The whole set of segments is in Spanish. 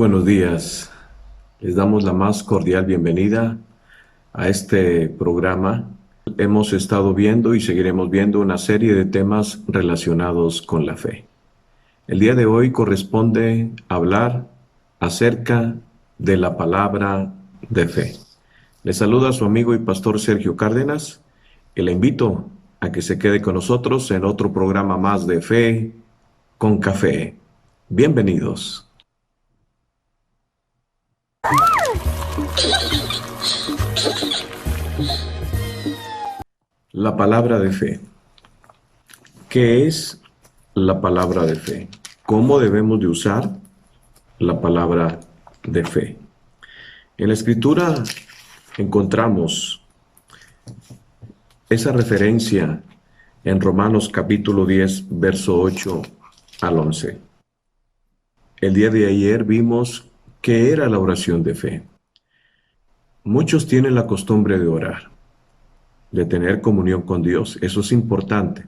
buenos días. Les damos la más cordial bienvenida a este programa. Hemos estado viendo y seguiremos viendo una serie de temas relacionados con la fe. El día de hoy corresponde hablar acerca de la palabra de fe. Le saluda su amigo y pastor Sergio Cárdenas y le invito a que se quede con nosotros en otro programa más de Fe con Café. Bienvenidos. La palabra de fe. ¿Qué es la palabra de fe? ¿Cómo debemos de usar la palabra de fe? En la Escritura encontramos esa referencia en Romanos capítulo 10, verso 8 al 11. El día de ayer vimos qué era la oración de fe. Muchos tienen la costumbre de orar, de tener comunión con Dios. Eso es importante.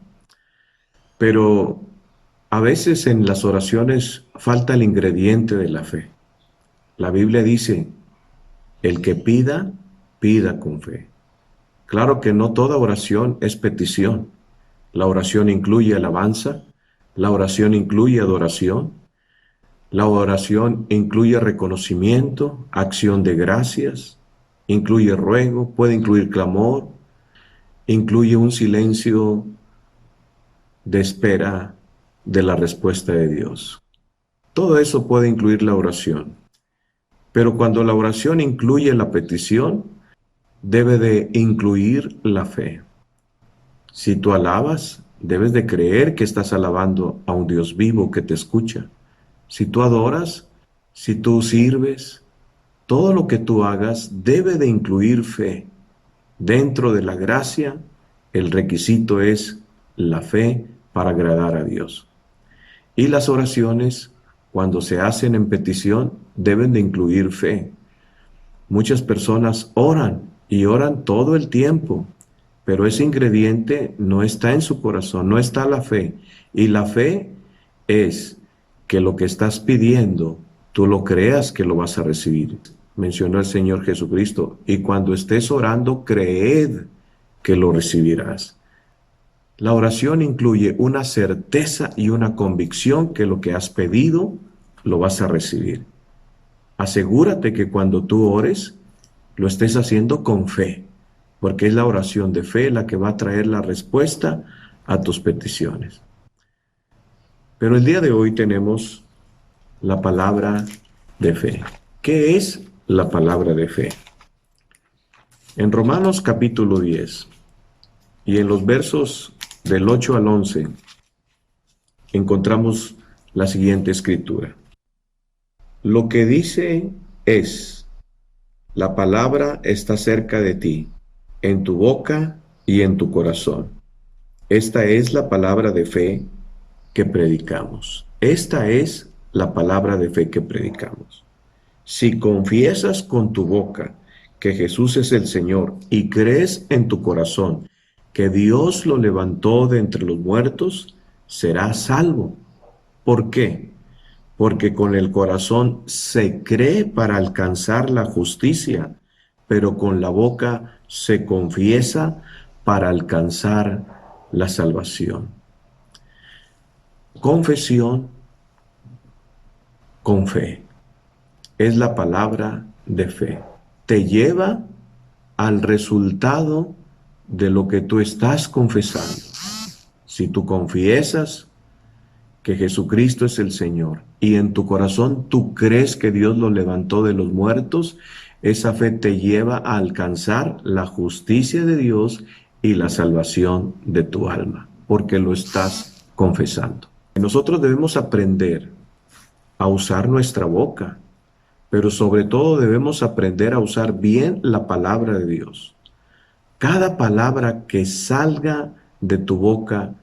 Pero a veces en las oraciones falta el ingrediente de la fe. La Biblia dice, el que pida, pida con fe. Claro que no toda oración es petición. La oración incluye alabanza, la oración incluye adoración, la oración incluye reconocimiento, acción de gracias, incluye ruego, puede incluir clamor, incluye un silencio de espera de la respuesta de Dios. Todo eso puede incluir la oración. Pero cuando la oración incluye la petición, debe de incluir la fe. Si tú alabas, debes de creer que estás alabando a un Dios vivo que te escucha. Si tú adoras, si tú sirves, todo lo que tú hagas debe de incluir fe. Dentro de la gracia, el requisito es la fe para agradar a Dios. Y las oraciones, cuando se hacen en petición, deben de incluir fe. Muchas personas oran y oran todo el tiempo, pero ese ingrediente no está en su corazón, no está la fe. Y la fe es que lo que estás pidiendo, tú lo creas que lo vas a recibir. Mencionó el Señor Jesucristo, y cuando estés orando, creed que lo recibirás. La oración incluye una certeza y una convicción que lo que has pedido, lo vas a recibir. Asegúrate que cuando tú ores, lo estés haciendo con fe, porque es la oración de fe la que va a traer la respuesta a tus peticiones. Pero el día de hoy tenemos la palabra de fe. ¿Qué es la palabra de fe? En Romanos capítulo 10 y en los versos del 8 al 11 encontramos la siguiente escritura. Lo que dice es, la palabra está cerca de ti, en tu boca y en tu corazón. Esta es la palabra de fe que predicamos. Esta es la palabra de fe que predicamos. Si confiesas con tu boca que Jesús es el Señor y crees en tu corazón que Dios lo levantó de entre los muertos, serás salvo. ¿Por qué? Porque con el corazón se cree para alcanzar la justicia, pero con la boca se confiesa para alcanzar la salvación. Confesión con fe es la palabra de fe. Te lleva al resultado de lo que tú estás confesando. Si tú confiesas que Jesucristo es el Señor y en tu corazón tú crees que Dios lo levantó de los muertos, esa fe te lleva a alcanzar la justicia de Dios y la salvación de tu alma, porque lo estás confesando. Nosotros debemos aprender a usar nuestra boca, pero sobre todo debemos aprender a usar bien la palabra de Dios. Cada palabra que salga de tu boca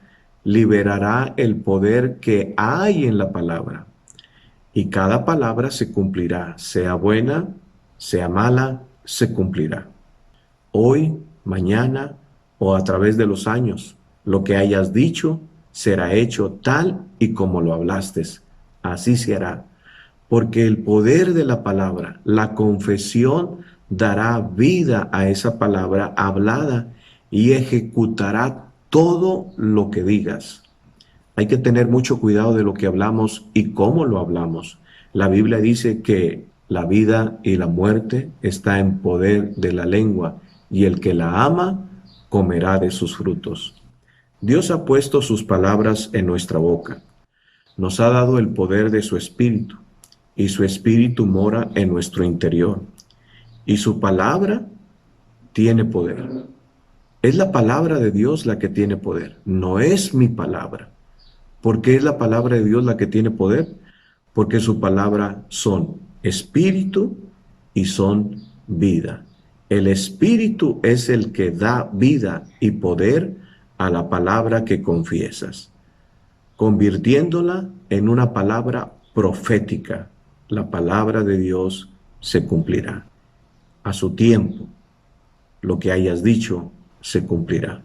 liberará el poder que hay en la palabra. Y cada palabra se cumplirá, sea buena, sea mala, se cumplirá. Hoy, mañana o a través de los años, lo que hayas dicho será hecho tal y como lo hablaste. Así se hará, porque el poder de la palabra, la confesión, dará vida a esa palabra hablada y ejecutará todo lo que digas. Hay que tener mucho cuidado de lo que hablamos y cómo lo hablamos. La Biblia dice que la vida y la muerte está en poder de la lengua, y el que la ama comerá de sus frutos. Dios ha puesto sus palabras en nuestra boca. Nos ha dado el poder de su Espíritu, y su Espíritu mora en nuestro interior. Y su palabra tiene poder. Es la palabra de Dios la que tiene poder, no es mi palabra. ¿Por qué es la palabra de Dios la que tiene poder? Porque su palabra son espíritu y son vida. El espíritu es el que da vida y poder a la palabra que confiesas, convirtiéndola en una palabra profética. La palabra de Dios se cumplirá. A su tiempo, lo que hayas dicho se cumplirá.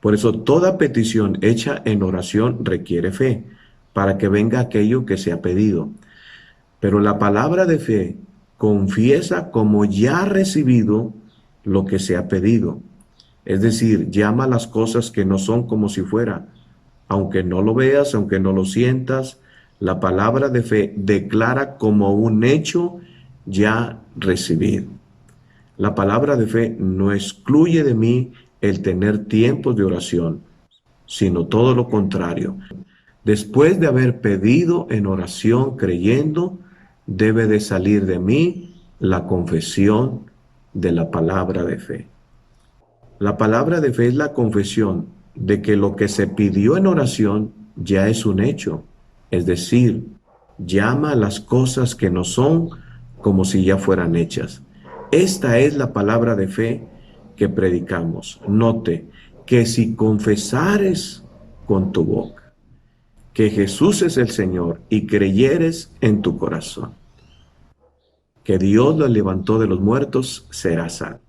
Por eso toda petición hecha en oración requiere fe, para que venga aquello que se ha pedido. Pero la palabra de fe confiesa como ya ha recibido lo que se ha pedido. Es decir, llama las cosas que no son como si fuera. Aunque no lo veas, aunque no lo sientas, la palabra de fe declara como un hecho ya recibido. La palabra de fe no excluye de mí el tener tiempos de oración, sino todo lo contrario. Después de haber pedido en oración creyendo, debe de salir de mí la confesión de la palabra de fe. La palabra de fe es la confesión de que lo que se pidió en oración ya es un hecho, es decir, llama a las cosas que no son como si ya fueran hechas. Esta es la palabra de fe que predicamos. Note que si confesares con tu boca que Jesús es el Señor y creyeres en tu corazón que Dios lo levantó de los muertos, serás salvo.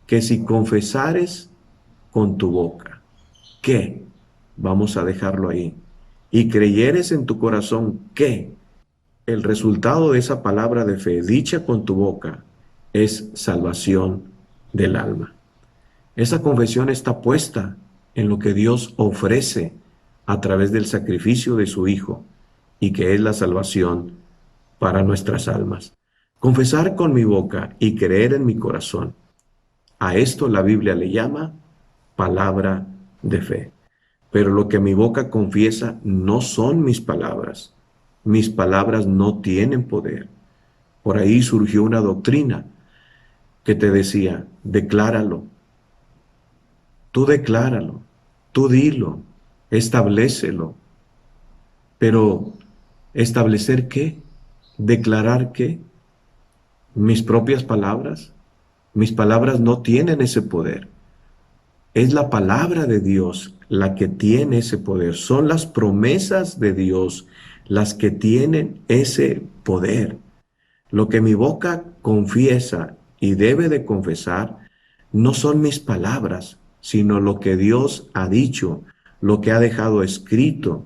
Que si confesares con tu boca que, vamos a dejarlo ahí, y creyeres en tu corazón que el resultado de esa palabra de fe dicha con tu boca es salvación del alma. Esa confesión está puesta en lo que Dios ofrece a través del sacrificio de su Hijo, y que es la salvación para nuestras almas. Confesar con mi boca y creer en mi corazón. A esto la Biblia le llama palabra de fe. Pero lo que mi boca confiesa no son mis palabras. Mis palabras no tienen poder. Por ahí surgió una doctrina que te decía, decláralo. Tú decláralo, tú dilo, establécelo. Pero, ¿establecer qué? ¿Declarar qué? ¿Mis propias palabras? Mis palabras no tienen ese poder. Es la palabra de Dios la que tiene ese poder. Son las promesas de Dios las que tienen ese poder. Lo que mi boca confiesa y debe de confesar no son mis palabras, sino lo que Dios ha dicho, lo que ha dejado escrito.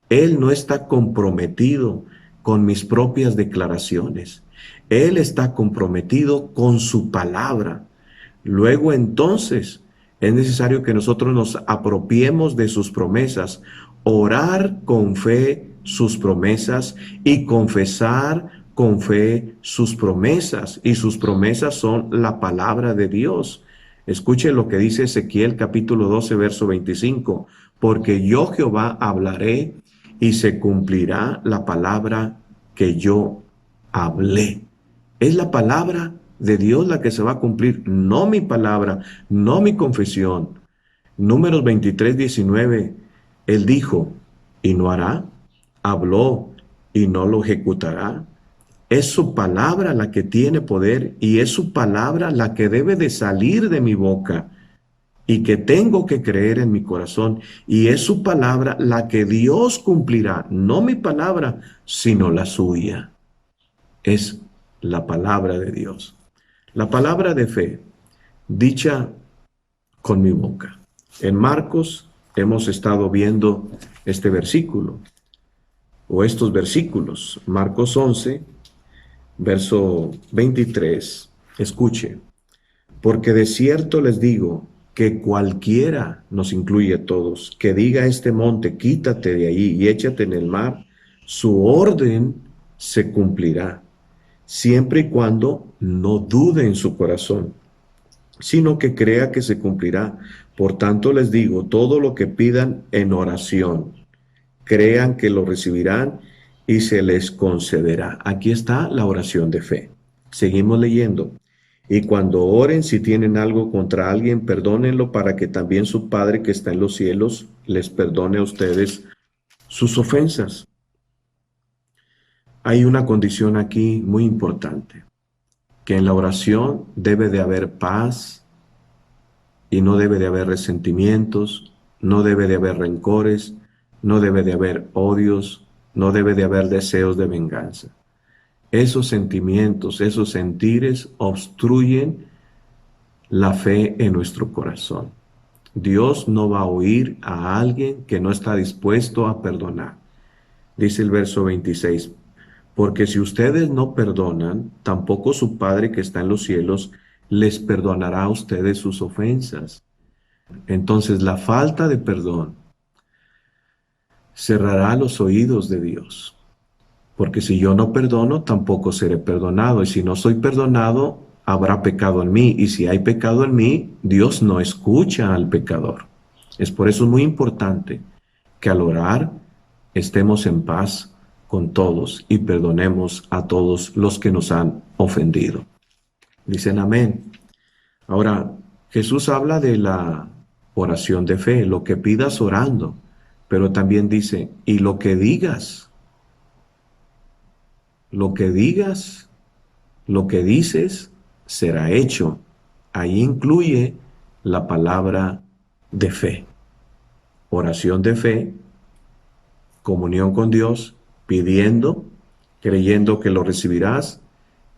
Él no está comprometido con mis propias declaraciones. Él está comprometido con su palabra. Luego entonces es necesario que nosotros nos apropiemos de sus promesas, orar con fe sus promesas y confesar con fe sus promesas. Y sus promesas son la palabra de Dios. Escuche lo que dice Ezequiel capítulo 12, verso 25. Porque yo Jehová hablaré y se cumplirá la palabra que yo hablé. Es la palabra de Dios la que se va a cumplir, no mi palabra, no mi confesión. Números 23, 19, Él dijo, y no hará, habló, y no lo ejecutará. Es su palabra la que tiene poder, y es su palabra la que debe de salir de mi boca, y que tengo que creer en mi corazón, y es su palabra la que Dios cumplirá, no mi palabra, sino la suya. Es la palabra de Dios. La palabra de fe, dicha con mi boca. En Marcos hemos estado viendo este versículo. o estos versículos. Marcos 11, verso 23. Escuche. Porque de cierto les digo que cualquiera, nos incluye a todos, que diga a este monte, quítate de ahí y échate en el mar, su orden se cumplirá, siempre y cuando no dude en su corazón, sino que crea que se cumplirá. Por tanto les digo, todo lo que pidan en oración, crean que lo recibirán y se les concederá. Aquí está la oración de fe. Seguimos leyendo. Y cuando oren, si tienen algo contra alguien, perdónenlo para que también su Padre que está en los cielos les perdone a ustedes sus ofensas. Hay una condición aquí muy importante, que en la oración debe de haber paz y no debe de haber resentimientos, no debe de haber rencores, no debe de haber odios, no debe de haber deseos de venganza. Esos sentimientos, esos sentires obstruyen la fe en nuestro corazón. Dios no va a oír a alguien que no está dispuesto a perdonar. Dice el verso 26, porque si ustedes no perdonan, tampoco su Padre que está en los cielos les perdonará a ustedes sus ofensas. Entonces la falta de perdón cerrará los oídos de Dios. Porque si yo no perdono, tampoco seré perdonado. Y si no soy perdonado, habrá pecado en mí. Y si hay pecado en mí, Dios no escucha al pecador. Es por eso muy importante que al orar estemos en paz con todos y perdonemos a todos los que nos han ofendido. Dicen amén. Ahora, Jesús habla de la oración de fe, lo que pidas orando, pero también dice, y lo que digas, lo que digas, lo que dices, será hecho. Ahí incluye la palabra de fe. Oración de fe, comunión con Dios, pidiendo, creyendo que lo recibirás,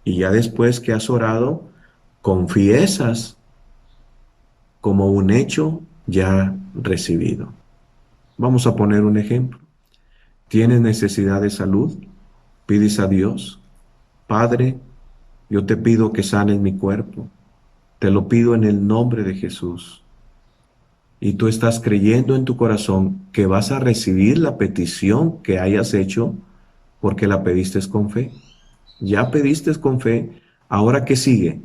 y ya después que has orado, confiesas como un hecho ya recibido. Vamos a poner un ejemplo. ¿Tienes necesidad de salud? Pides a Dios, Padre, yo te pido que sanes mi cuerpo. Te lo pido en el nombre de Jesús. Y tú estás creyendo en tu corazón que vas a recibir la petición que hayas hecho porque la pediste con fe. Ya pediste con fe. Ahora, ¿qué sigue?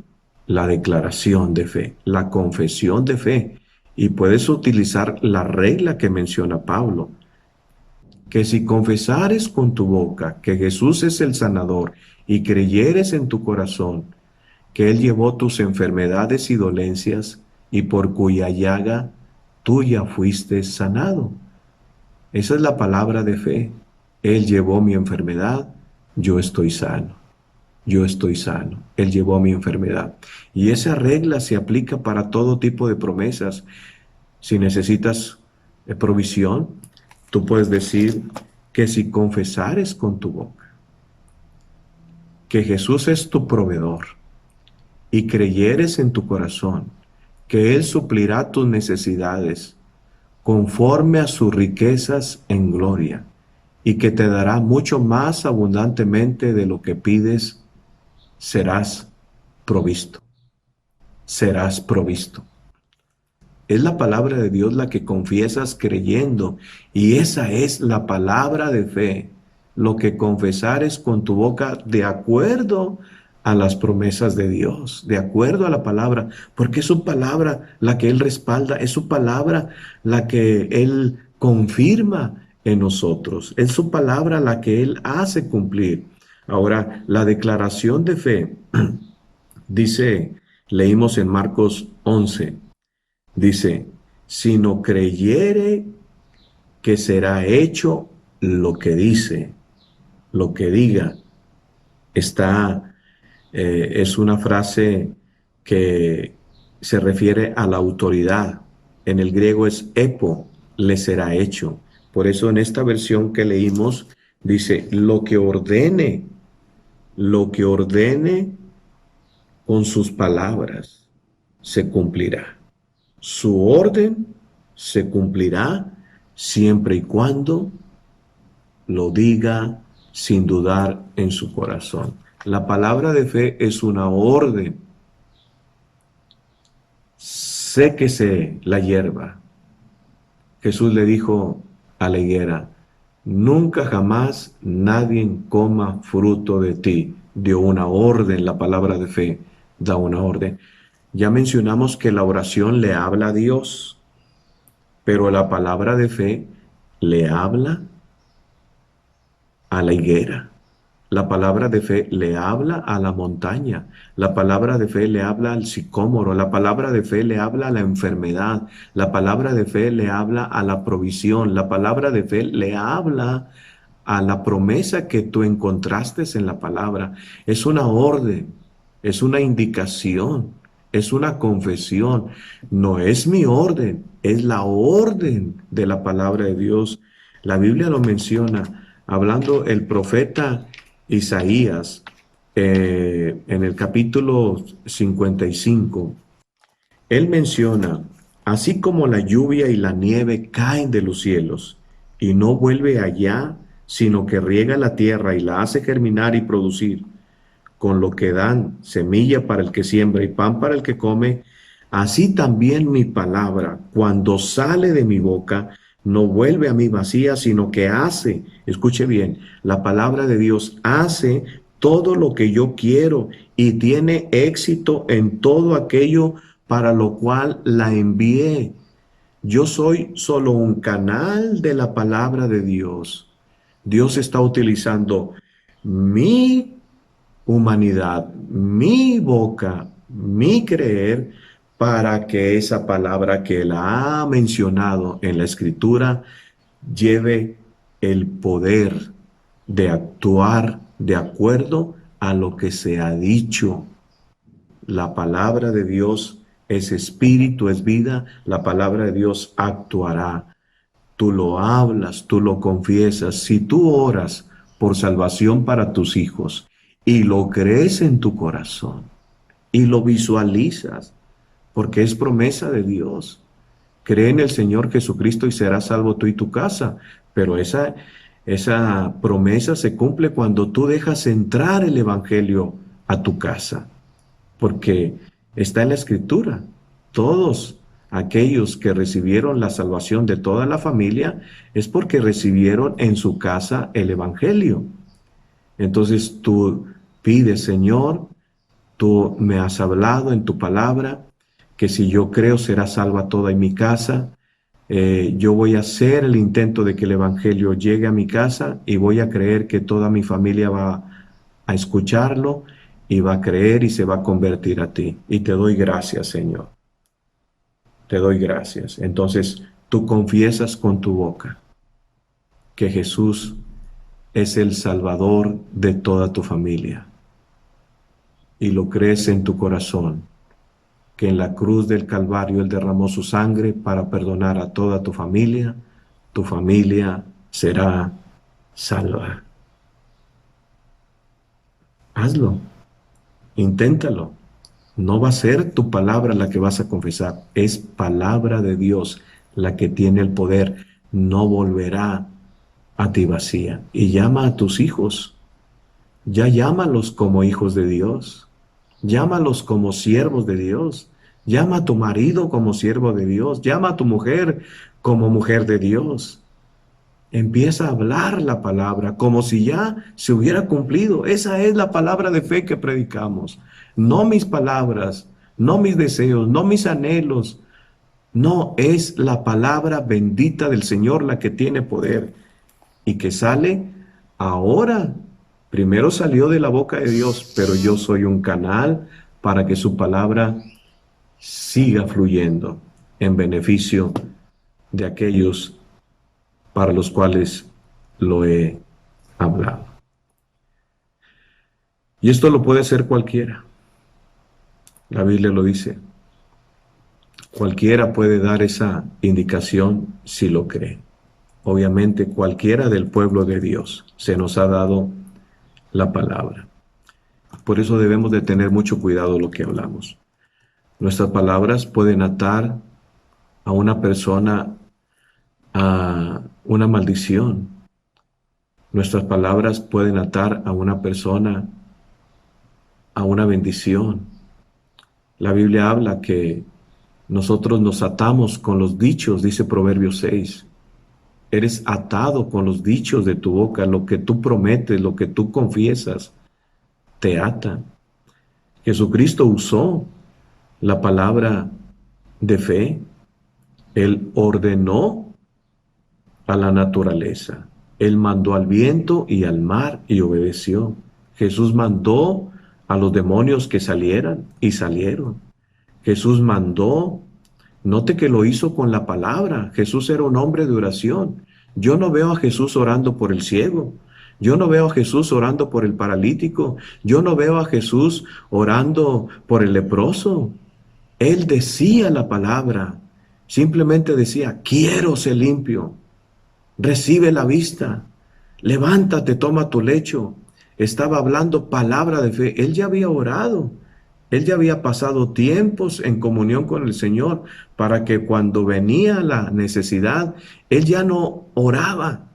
La declaración de fe, la confesión de fe. Y puedes utilizar la regla que menciona Pablo, que si confesares con tu boca que Jesús es el sanador y creyeres en tu corazón que Él llevó tus enfermedades y dolencias y por cuya llaga tú ya fuiste sanado. Esa es la palabra de fe. Él llevó mi enfermedad, yo estoy sano. Yo estoy sano. Él llevó mi enfermedad. Y esa regla se aplica para todo tipo de promesas. Si necesitas provisión, tú puedes decir que si confesares con tu boca que Jesús es tu proveedor y creyeres en tu corazón que Él suplirá tus necesidades conforme a sus riquezas en gloria y que te dará mucho más abundantemente de lo que pides, serás provisto. Serás provisto. Es la palabra de Dios la que confiesas creyendo, y esa es la palabra de fe, lo que confesares con tu boca de acuerdo a las promesas de Dios, de acuerdo a la palabra, porque es su palabra la que Él respalda, es su palabra la que Él confirma en nosotros, es su palabra la que Él hace cumplir. Ahora, la declaración de fe, dice, leímos en Marcos 11, dice, si no creyere que será hecho lo que dice, lo que diga. Es una frase que se refiere a la autoridad. En el griego es epo, le será hecho. Por eso en esta versión que leímos dice, lo que ordene con sus palabras se cumplirá. Su orden se cumplirá siempre y cuando lo diga sin dudar en su corazón. La palabra de fe es una orden. Séquese la hierba. Jesús le dijo a la higuera, nunca jamás nadie coma fruto de ti. Dio una orden, la palabra de fe da una orden. Ya mencionamos que la oración le habla a Dios, pero la palabra de fe le habla a la higuera. La palabra de fe le habla a la montaña. La palabra de fe le habla al sicómoro. La palabra de fe le habla a la enfermedad. La palabra de fe le habla a la provisión. La palabra de fe le habla a la promesa que tú encontraste en la palabra. Es una orden, es una indicación, es una confesión. No es mi orden, es la orden de la palabra de Dios. La Biblia lo menciona, hablando el profeta Isaías, en el capítulo 55, él menciona, así como la lluvia y la nieve caen de los cielos y no vuelve allá, sino que riega la tierra y la hace germinar y producir, con lo que dan semilla para el que siembra y pan para el que come, así también mi palabra, cuando sale de mi boca, no vuelve a mí vacía, sino que hace, escuche bien, la palabra de Dios hace todo lo que yo quiero y tiene éxito en todo aquello para lo cual la envié. Yo soy solo un canal de la palabra de Dios. Dios está utilizando mi humanidad, mi boca, mi creer, para que esa palabra que Él ha mencionado en la Escritura lleve el poder de actuar de acuerdo a lo que se ha dicho. La palabra de Dios es espíritu, es vida. La palabra de Dios actuará. Tú lo hablas, tú lo confiesas. Si tú oras por salvación para tus hijos y lo crees en tu corazón y lo visualizas, porque es promesa de Dios. Cree en el Señor Jesucristo y serás salvo tú y tu casa. Pero esa promesa se cumple cuando tú dejas entrar el Evangelio a tu casa, porque está en la Escritura. Todos aquellos que recibieron la salvación de toda la familia es porque recibieron en su casa el Evangelio. Entonces tú pides, Señor, tú me has hablado en tu palabra, que si yo creo será salva toda en mi casa. Yo voy a hacer el intento de que el Evangelio llegue a mi casa y voy a creer que toda mi familia va a escucharlo y va a creer y se va a convertir a ti. Y te doy gracias, Señor. Te doy gracias. Entonces tú confiesas con tu boca que Jesús es el Salvador de toda tu familia. Y lo crees en tu corazón, que en la cruz del Calvario Él derramó su sangre para perdonar a toda tu familia será salva. Hazlo, inténtalo. No va a ser tu palabra la que vas a confesar, es palabra de Dios la que tiene el poder. No volverá a ti vacía. Y llama a tus hijos, ya llámalos como hijos de Dios, llámalos como siervos de Dios, llama a tu marido como siervo de Dios, llama a tu mujer como mujer de Dios. Empieza a hablar la palabra como si ya se hubiera cumplido. Esa es la palabra de fe que predicamos. No mis palabras, no mis deseos, no mis anhelos. No, es la palabra bendita del Señor la que tiene poder y que sale ahora. Primero salió de la boca de Dios, pero yo soy un canal para que su palabra siga fluyendo en beneficio de aquellos para los cuales lo he hablado. Y esto lo puede hacer cualquiera. La Biblia lo dice. Cualquiera puede dar esa indicación si lo cree. Obviamente cualquiera del pueblo de Dios. Se nos ha dado la palabra. Por eso debemos de tener mucho cuidado lo que hablamos. Nuestras palabras pueden atar a una persona a una maldición. Nuestras palabras pueden atar a una persona a una bendición. La Biblia habla que nosotros nos atamos con los dichos, dice Proverbios 6. Eres atado con los dichos de tu boca, lo que tú prometes, lo que tú confiesas, te ata. Jesucristo usó la palabra de fe. Él ordenó a la naturaleza. Él mandó al viento y al mar y obedeció. Jesús mandó a los demonios que salieran y salieron. Jesús mandó, note que lo hizo con la palabra. Jesús era un hombre de oración. Yo no veo a Jesús orando por el ciego. Yo no veo a Jesús orando por el paralítico. Yo no veo a Jesús orando por el leproso. Él decía la palabra. Simplemente decía, quiero ser limpio. Recibe la vista. Levántate, toma tu lecho. Estaba hablando palabra de fe. Él ya había orado. Él ya había pasado tiempos en comunión con el Señor para que cuando venía la necesidad, Él ya no oraba,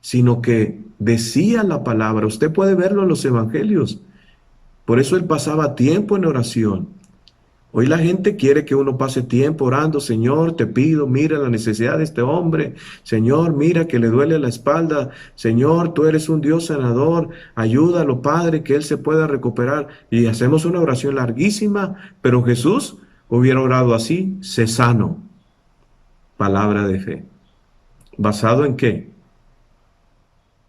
sino que decía la palabra. Usted puede verlo en los evangelios. Por eso Él pasaba tiempo en oración. Hoy la gente quiere que uno pase tiempo orando. Señor, te pido, mira la necesidad de este hombre. Señor, mira que le duele la espalda. Señor, tú eres un Dios sanador. Ayúdalo, Padre, que él se pueda recuperar. Y hacemos una oración larguísima, pero Jesús hubiera orado así, sé sano. Palabra de fe. ¿Basado en qué?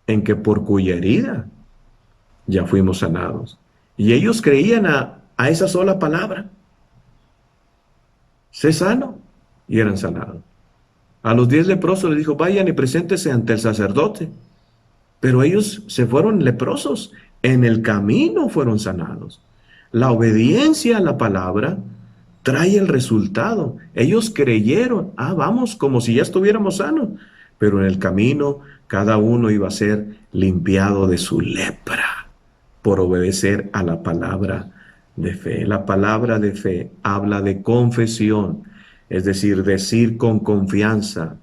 En que por cuya herida ya fuimos sanados. Y ellos creían a esa sola palabra. Sé sano, y eran sanados. A los 10 leprosos les dijo, vayan y preséntese ante el sacerdote. Pero ellos se fueron leprosos, en el camino fueron sanados. La obediencia a la palabra trae el resultado. Ellos creyeron, vamos, como si ya estuviéramos sanos. Pero en el camino cada uno iba a ser limpiado de su lepra por obedecer a la palabra de fe. La palabra de fe habla de confesión, es decir, decir con confianza,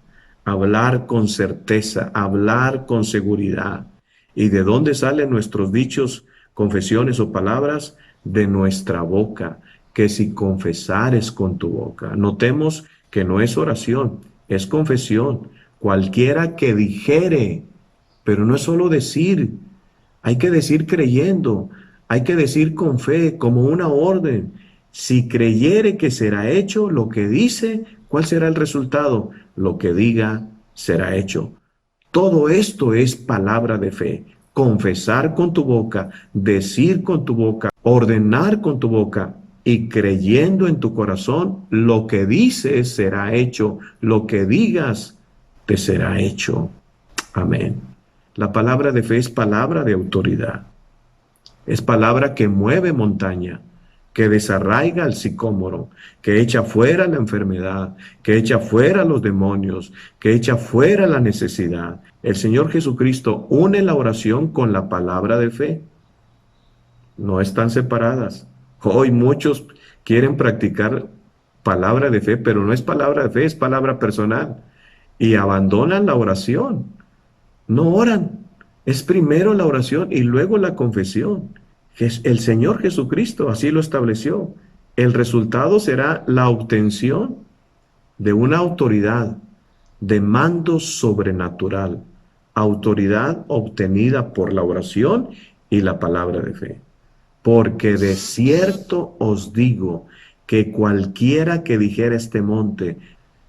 hablar con certeza, hablar con seguridad. ¿Y de dónde salen nuestros dichos, confesiones o palabras? De nuestra boca, que si confesares con tu boca. Notemos que no es oración, es confesión. Cualquiera que dijere, pero no es solo decir, hay que decir creyendo. Hay que decir con fe, como una orden. Si creyere que será hecho lo que dice, ¿cuál será el resultado? Lo que diga será hecho. Todo esto es palabra de fe. Confesar con tu boca, decir con tu boca, ordenar con tu boca y creyendo en tu corazón, lo que dices será hecho. Lo que digas te será hecho. Amén. La palabra de fe es palabra de autoridad. Es palabra que mueve montaña, que desarraiga al sicómoro, que echa fuera la enfermedad, que echa fuera los demonios, que echa fuera la necesidad. El Señor Jesucristo une la oración con la palabra de fe. No están separadas. Hoy muchos quieren practicar palabra de fe, pero no es palabra de fe, es palabra personal. Y abandonan la oración. No oran. Es primero la oración y luego la confesión. El Señor Jesucristo así lo estableció. El resultado será la obtención de una autoridad de mando sobrenatural. Autoridad obtenida por la oración y la palabra de fe. Porque de cierto os digo que cualquiera que dijera este monte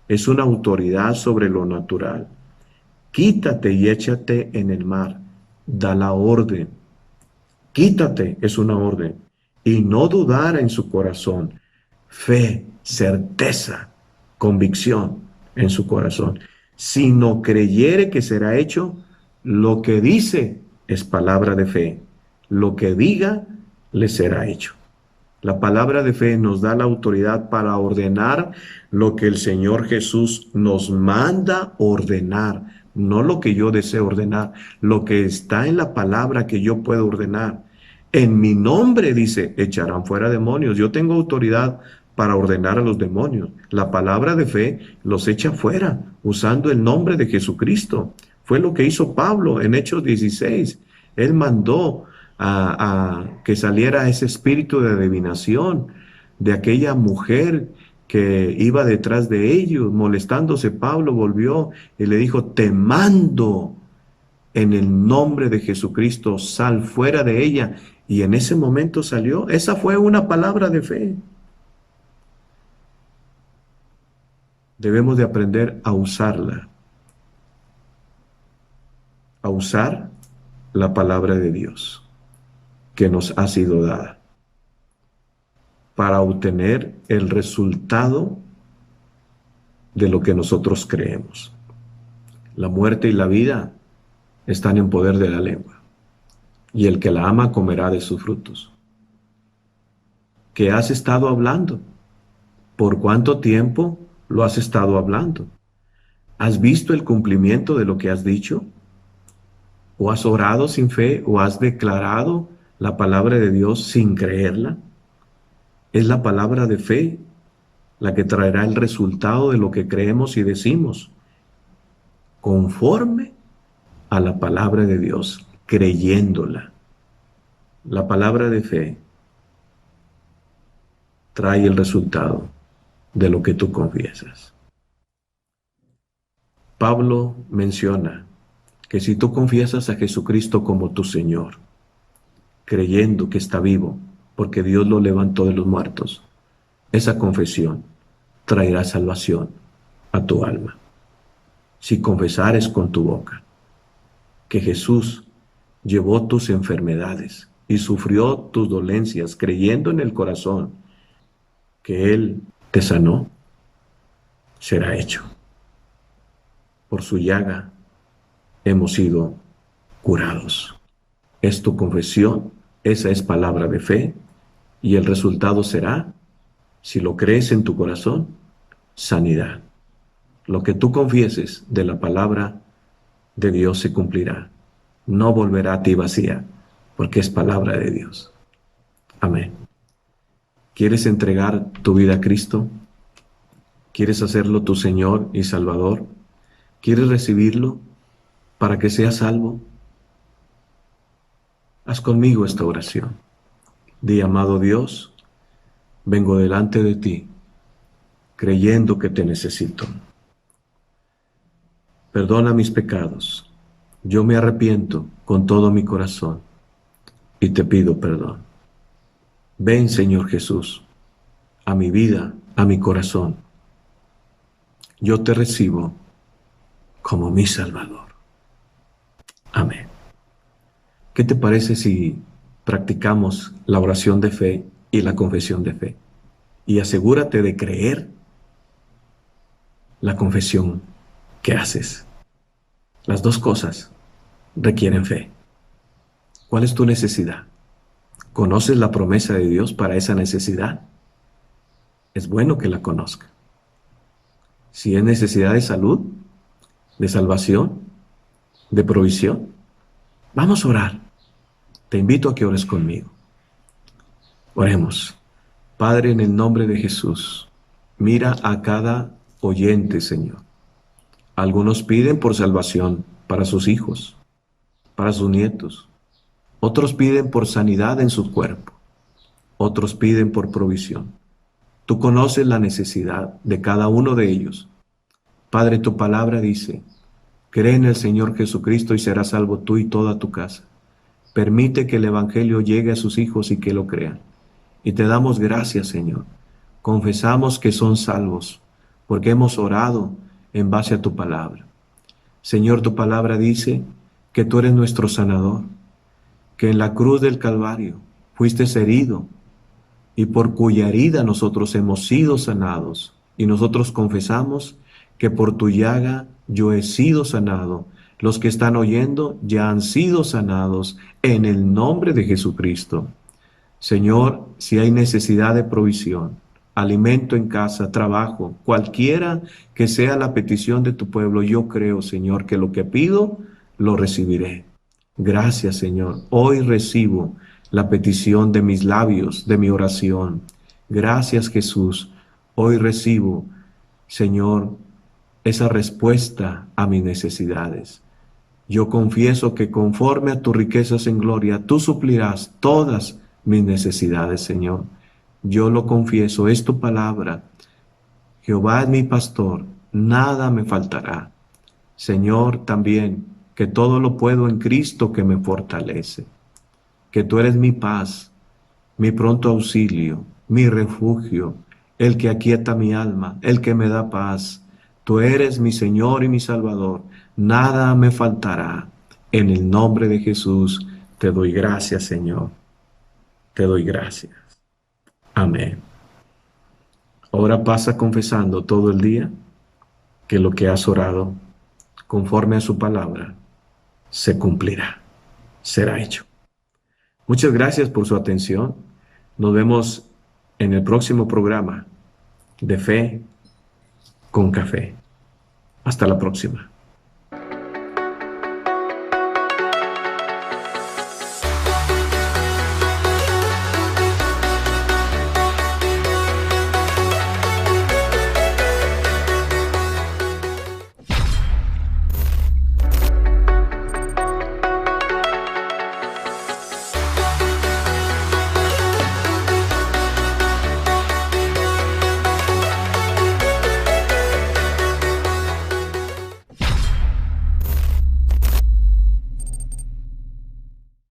es una autoridad sobre lo natural. Quítate y échate en el mar. Da la orden. Quítate es una orden. Y no dudar en su corazón. Fe, certeza, convicción en su corazón. Sino creyere que será hecho, lo que dice es palabra de fe. Lo que diga le será hecho. La palabra de fe nos da la autoridad para ordenar lo que el Señor Jesús nos manda ordenar. No lo que yo deseo ordenar, lo que está en la palabra que yo puedo ordenar. En mi nombre, dice, echarán fuera demonios. Yo tengo autoridad para ordenar a los demonios. La palabra de fe los echa fuera usando el nombre de Jesucristo. Fue lo que hizo Pablo en Hechos 16. Él mandó a que saliera ese espíritu de adivinación de aquella mujer que iba detrás de ellos, molestándose. Pablo volvió y le dijo: te mando en el nombre de Jesucristo, sal fuera de ella. Y en ese momento salió. Esa fue una palabra de fe. Debemos de aprender a usarla, a usar la palabra de Dios que nos ha sido dada para obtener el resultado de lo que nosotros creemos. La muerte y la vida están en poder de la lengua, y el que la ama comerá de sus frutos. ¿Qué has estado hablando? ¿Por cuánto tiempo lo has estado hablando? ¿Has visto el cumplimiento de lo que has dicho? ¿O has orado sin fe? ¿O has declarado la palabra de Dios sin creerla? Es la palabra de fe la que traerá el resultado de lo que creemos y decimos, conforme a la palabra de Dios, creyéndola. La palabra de fe trae el resultado de lo que tú confiesas. Pablo menciona que si tú confiesas a Jesucristo como tu Señor, creyendo que está vivo, porque Dios lo levantó de los muertos, esa confesión traerá salvación a tu alma. Si confesares con tu boca que Jesús llevó tus enfermedades y sufrió tus dolencias, creyendo en el corazón que Él te sanó, será hecho. Por su llaga hemos sido curados. Es tu confesión, esa es palabra de fe, y el resultado será, si lo crees en tu corazón, sanidad. Lo que tú confieses de la palabra de Dios se cumplirá. No volverá a ti vacía, porque es palabra de Dios. Amén. ¿Quieres entregar tu vida a Cristo? ¿Quieres hacerlo tu Señor y Salvador? ¿Quieres recibirlo para que seas salvo? Haz conmigo esta oración. Di: amado Dios, vengo delante de ti, creyendo que te necesito. Perdona mis pecados. Yo me arrepiento con todo mi corazón y te pido perdón. Ven, Señor Jesús, a mi vida, a mi corazón. Yo te recibo como mi Salvador. Amén. ¿Qué te parece si practicamos la oración de fe y la confesión de fe? Y asegúrate de creer la confesión que haces. Las dos cosas requieren fe. ¿Cuál es tu necesidad? ¿Conoces la promesa de Dios para esa necesidad? Es bueno que la conozca. Si es necesidad de salud, de salvación, de provisión, vamos a orar. Te invito a que ores conmigo. Oremos. Padre, en el nombre de Jesús, mira a cada oyente, Señor. Algunos piden por salvación para sus hijos, para sus nietos. Otros piden por sanidad en su cuerpo. Otros piden por provisión. Tú conoces la necesidad de cada uno de ellos. Padre, tu palabra dice: cree en el Señor Jesucristo y serás salvo tú y toda tu casa. Permite que el Evangelio llegue a sus hijos y que lo crean. Y te damos gracias, Señor. Confesamos que son salvos, porque hemos orado en base a tu palabra. Señor, tu palabra dice que tú eres nuestro sanador, que en la cruz del Calvario fuiste herido, y por cuya herida nosotros hemos sido sanados. Y nosotros confesamos que por tu llaga yo he sido sanado. Los que están oyendo ya han sido sanados en el nombre de Jesucristo. Señor, si hay necesidad de provisión, alimento en casa, trabajo, cualquiera que sea la petición de tu pueblo, yo creo, Señor, que lo que pido, lo recibiré. Gracias, Señor. Hoy recibo la petición de mis labios, de mi oración. Gracias, Jesús. Hoy recibo, Señor, esa respuesta a mis necesidades. Yo confieso que conforme a tus riquezas en gloria, tú suplirás todas mis necesidades, Señor. Yo lo confieso, es tu palabra. Jehová es mi pastor, nada me faltará. Señor, también que todo lo puedo en Cristo que me fortalece, que tú eres mi paz, mi pronto auxilio, mi refugio, el que aquieta mi alma, el que me da paz. Tú eres mi Señor y mi Salvador, nada me faltará. En el nombre de Jesús te doy gracias, Señor, te doy gracias. Amén. Ahora pasa confesando todo el día que lo que has orado, conforme a su palabra, se cumplirá, será hecho. Muchas gracias por su atención. Nos vemos en el próximo programa de Fe con Café. Hasta la próxima.